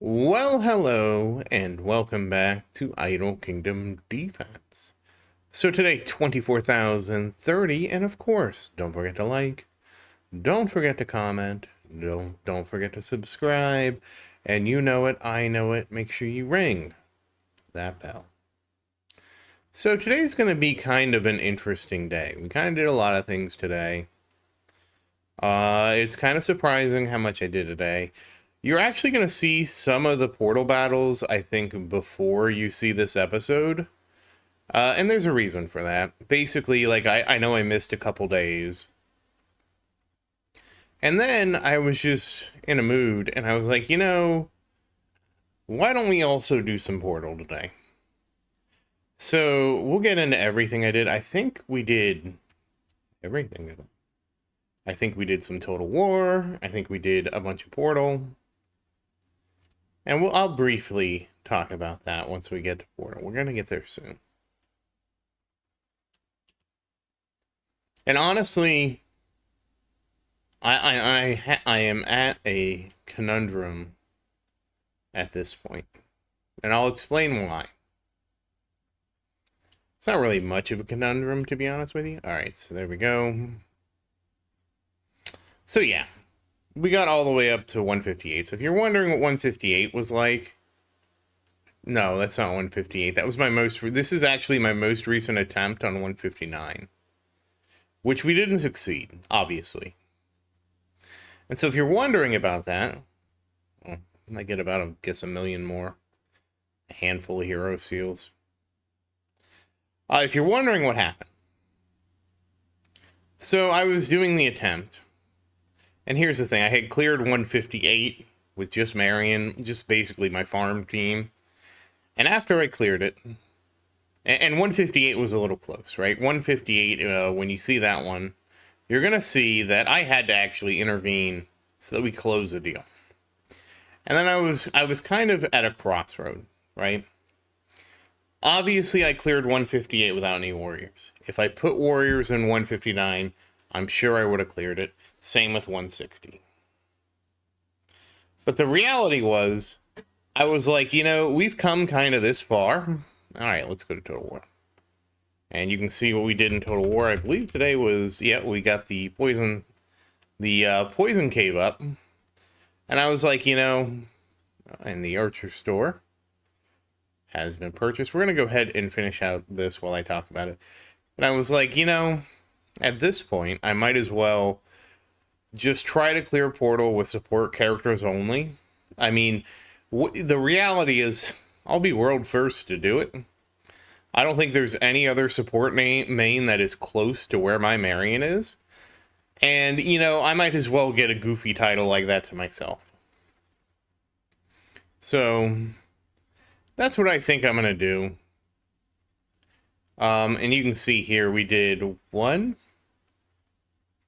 Well, hello, and welcome back to Idle Kingdom Defense. So today, 24,030, and of course, don't forget to like, don't forget to comment, don't forget to subscribe, and you know it, I know it, make sure you ring that bell. So today's going to be kind of an interesting day. We kind of did a lot of things today. It's kind of surprising how much I did today. You're actually going to see some of the portal battles, I think, before you see this episode. And there's a reason for that. Basically, like, I know I missed a couple days. And then I was just in a mood, and I was like, why don't we also do some portal today? So, we'll get into everything I did. I think we did everything. I think we did some Total War. I think we did a bunch of portal. And I'll briefly talk about that once we get to portal. We're going to get there soon. And honestly, I am at a conundrum at this point. And I'll explain why. It's not really much of a conundrum, to be honest with you. Alright, so there we go. So yeah, we got all the way up to 158. So if you're wondering what 158 was like, no, that's not 158. That was this is actually my most recent attempt on 159. Which we didn't succeed, obviously. And so if you're wondering about that, well, I get about, I guess, a million more. A handful of hero seals. If you're wondering what happened. So I was doing the attempt. And here's the thing. I had cleared 158 with just Marion, just basically my farm team. And after I cleared it, and 158 was a little close, right? 158, when you see that one, you're going to see that I had to actually intervene so that we close the deal. And then I was kind of at a crossroad, right? Obviously, I cleared 158 without any warriors. If I put warriors in 159, I'm sure I would have cleared it. Same with 160. But the reality was, I was like, we've come kind of this far. All right, let's go to Total War. And you can see what we did in Total War. I believe today was, we got the poison cave up. And I was like, and the Archer store has been purchased. We're going to go ahead and finish out this while I talk about it. And I was like, at this point, I might as well just try to clear Portal with support characters only. I mean, the reality is, I'll be world first to do it. I don't think there's any other support main that is close to where my Marion is. And, I might as well get a goofy title like that to myself. So, that's what I think I'm going to do. And you can see here, we did 1,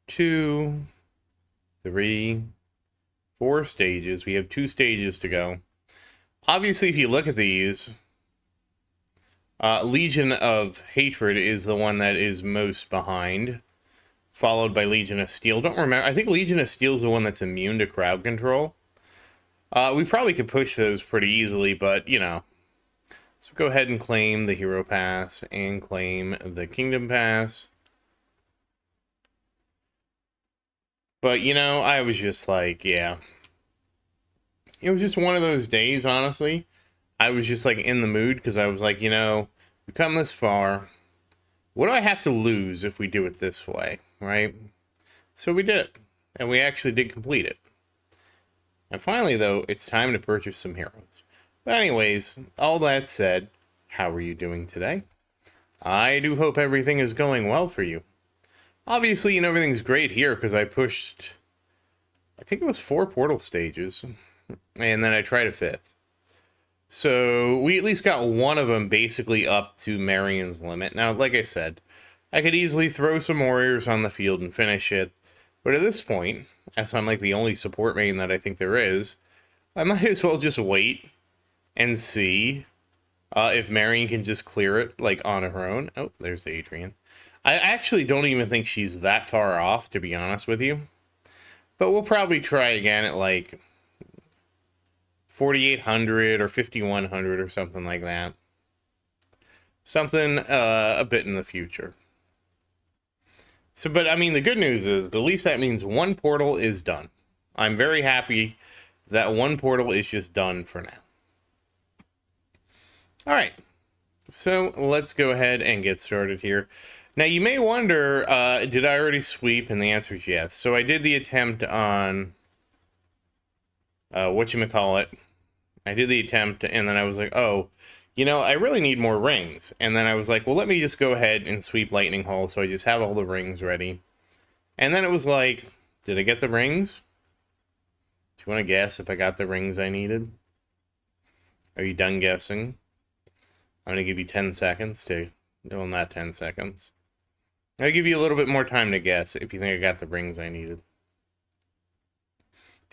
2, 3, 4 stages. We have 2 stages to go. Obviously, if you look at these, Legion of Hatred is the one that is most behind, followed by Legion of Steel. Don't remember. I think Legion of Steel is the one that's immune to crowd control. We probably could push those pretty easily, but, So go ahead and claim the Hero Pass and claim the Kingdom Pass. But, I was just like, yeah. It was just one of those days, honestly. I was just, like, in the mood, because I was like, we've come this far. What do I have to lose if we do it this way, right? So we did it. And we actually did complete it. And finally, though, it's time to purchase some heroes. But anyways, all that said, how are you doing today? I do hope everything is going well for you. Obviously, everything's great here because I pushed, I think it was 4 portal stages, and then I tried a 5th. So we at least got one of them basically up to Marion's limit. Now, like I said, I could easily throw some warriors on the field and finish it. But at this point, as I'm like the only support main that I think there is, I might as well just wait and see if Marion can just clear it, like, on her own. Oh, there's Adrian. I actually don't even think she's that far off, to be honest with you. But we'll probably try again at, like, 4800 or 5100 or something like that. Something a bit in the future. So, but I mean, the good news is at least that means one portal is done. I'm very happy that one portal is just done for now. All right, so let's go ahead and get started here. Now, you may wonder, did I already sweep? And the answer is yes. So I did the attempt on, whatchamacallit. I did the attempt, and then I was like, oh, you know, I really need more rings. And then I was like, well, let me just go ahead and sweep Lightning Hole, so I just have all the rings ready. And then it was like, did I get the rings? Do you want to guess if I got the rings I needed? Are you done guessing? I'm going to give you 10 seconds to... Well, not 10 seconds. I'll give you a little bit more time to guess if you think I got the rings I needed.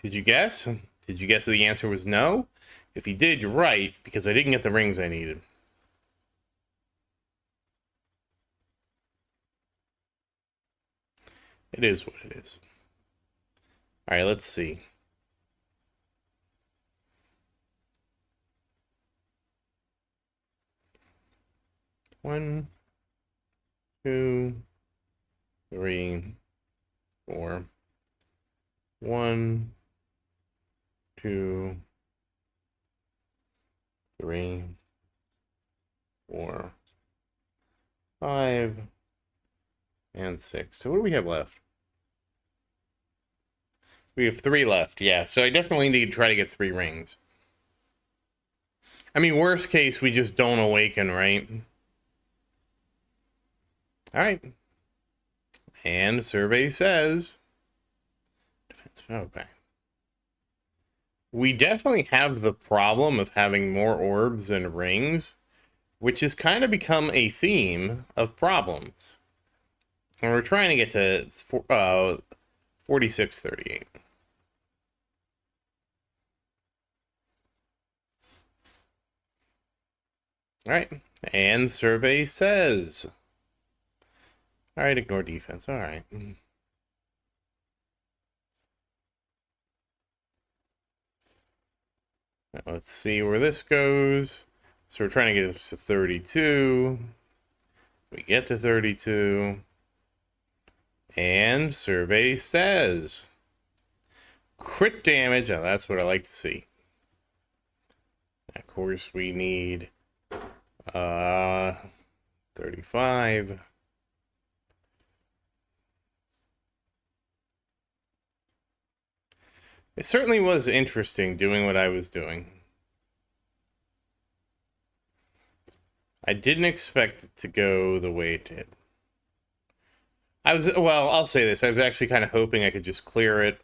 Did you guess? Did you guess that the answer was no? If you did, you're right, because I didn't get the rings I needed. It is what it is. Alright, let's see. One, two, three, four. 1, 2, 3, 4, 5, and 6. So what do we have left? We have 3 left, yeah. So I definitely need to try to get 3 rings. I mean, worst case, we just don't awaken, right? Alright. And survey says... Defense, okay. We definitely have the problem of having more orbs than rings, which has kind of become a theme of problems. And we're trying to get to 4638. Alright, and survey says... Alright, ignore defense, alright. Let's see where this goes. So we're trying to get this to 32. We get to 32. And survey says... Crit damage, oh, that's what I like to see. Of course, we need... 35. It certainly was interesting doing what I was doing. I didn't expect it to go the way it did. Well, I'll say this. I was actually kind of hoping I could just clear it.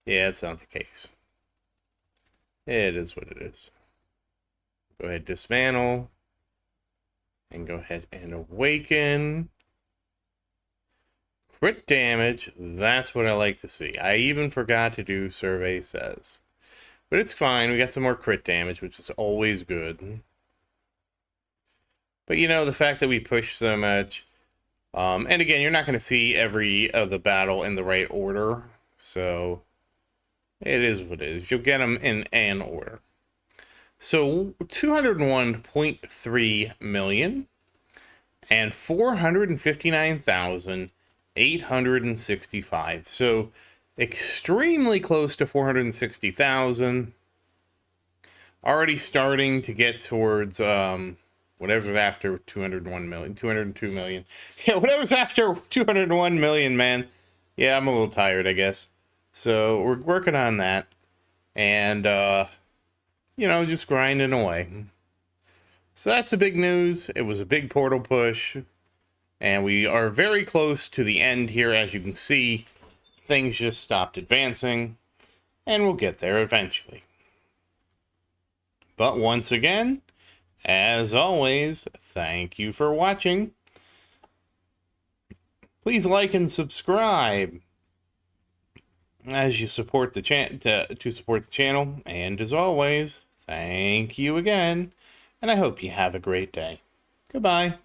Yeah, it's not the case. It is what it is. Go ahead, dismantle. And go ahead and awaken. Crit damage, that's what I like to see. I even forgot to do survey says. But it's fine, we got some more crit damage, which is always good. But you know, the fact that we push so much... and again, you're not going to see every of the battle in the right order. So, it is what it is. You'll get them in an order. So, 201.3 million. And 459,865. So extremely close to 460,000. Already starting to get towards whatever's after 201 million, 202 million. Yeah, whatever's after 201 million, man. Yeah, I'm a little tired, I guess. So we're working on that. And you know, just grinding away. So that's the big news. It was a big portal push. And we are very close to the end here. As you can see, things just stopped advancing. And we'll get there eventually. But once again, as always, thank you for watching. Please like and subscribe as you support the to support the channel. And as always, thank you again. And I hope you have a great day. Goodbye.